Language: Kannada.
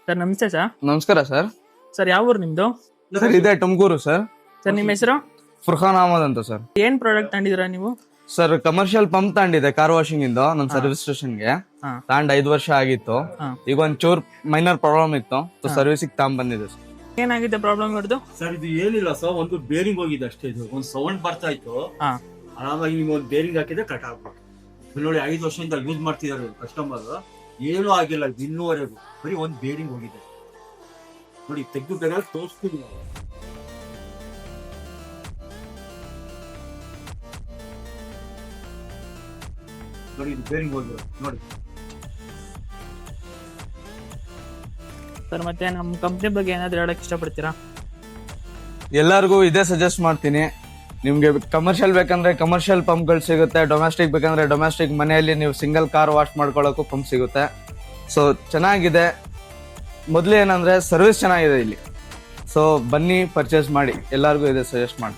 ಸರ್ ನಮಸ್ತೆ ಸರ್. ನಮಸ್ಕಾರ ಸರ್. ಸರ್ ಯಾವ ಊರು ನಿಮ್ದು? ಸರ್ ಇದೆ ತುಮಕೂರು ಸರ್. ಸರ್ ನಿಮ್ಮ ಹೆಸರು? ಫುರ್ಖಾನ್ ಅಹಮದ್ ಅಂತ ಸರ್. ಏನ್ ಪ್ರಾಡಕ್ಟ್ ತಗೊಂಡಿದ್ದೀರಾ ನೀವು? ಸರ್ ಕಮರ್ಷಿಯಲ್ ಪಂಪ್ ತಗೊಂಡಿದೆ ಕಾರ್ ವಾಷಿಂಗ್ ಇಂದ ನಮ್ಮ ಸರ್ವಿಸ್ ಸ್ಟೇಷನ್ಗೆ. ಹಾ. ತಗೊಂಡ್ 5 ವರ್ಷ ಆಗಿತ್ತು. ಹಾ. ಈಗ ಒಂದ್ ಚೂರ್ ಮೈನರ್ ಪ್ರಾಬ್ಲಮ್ ಇತ್ತು, ಸರ್ವಿಸಿಗೆ ತಗೊಂಡ್ ಬಂದಿದೆ ಸರ್. ಏನಾಗಿದೆ ಪ್ರಾಬ್ಲಮ್ ಇರೋದು? ಸರ್ ಇದು ಏನಿಲ್ಲ ಸರ್, ಒಂದು ಬೇರಿಂಗ್ ಹೋಗಿದೆ ಅಷ್ಟೇ. ಇದು ಒಂದು ಸೌಂಡ್ ಬರ್ತಾ ಇತ್ತು, ಹಾ. ಆರಾಮಾಗಿ ನೀವು ಒಂದು ಬೇರಿಂಗ್ ಹಾಕಿದ್ರೆ ಕಟ್ ಆಗ್ಬೋದು. ನೋಡಿ 5 ವರ್ಷದಿಂದ ಯೂಸ್ ಮಾಡ್ತಿದ್ದಾರೆ ಕಸ್ಟಮರ್, ಏನೂ ಆಗಿಲ್ಲ ಇನ್ನೂವರೆಗೂ. ಬರೀ ಒಂದು ಬೇರಿಂಗ್ ಹೋಗಿದೆ. ನೋಡಿ ತೆಗೆದು ಬೇಕಾದ್ರೆ ತೋರಿಸ್ತೀವಿ ನಾವು. ನೋಡಿ ಇದು ಬೇರಿಂಗ್ ಹೋಗಿದೆ ನೋಡಿ. ಸರ್ ಮತ್ತೆ ನಮ್ಮ ಕಂಪ್ನಿ ಬಗ್ಗೆ ಏನಾದ್ರು ಹೇಳಕ್ ಇಷ್ಟಪಡ್ತೀರಾ? ಎಲ್ಲರಿಗೂ ಇದೇ ಸಜೆಸ್ಟ್ ಮಾಡ್ತೀನಿ. ನಿಮ್ಗೆ ಕಮರ್ಷಿಯಲ್ ಬೇಕಂದ್ರೆ ಕಮರ್ಷಿಯಲ್ ಪಂಪ್ಗಳು ಸಿಗುತ್ತೆ, ಡೊಮೆಸ್ಟಿಕ್ ಬೇಕಂದ್ರೆ ಡೊಮೆಸ್ಟಿಕ್ ಮನೆಯಲ್ಲಿ ನೀವು ಸಿಂಗಲ್ ಕಾರ್ ವಾಶ್ ಮಾಡ್ಕೊಳ್ಳೋಕ್ಕೂ ಪಂಪ್ ಸಿಗುತ್ತೆ. ಸೊ ಚೆನ್ನಾಗಿದೆ. ಮೊದಲು ಏನಂದ್ರೆ ಸರ್ವಿಸ್ ಚೆನ್ನಾಗಿದೆ ಇಲ್ಲಿ. ಸೊ ಬನ್ನಿ ಪರ್ಚೇಸ್ ಮಾಡಿ, ಎಲ್ಲರಿಗೂ ಇದೇ ಸಜೆಸ್ಟ್ ಮಾಡಿ.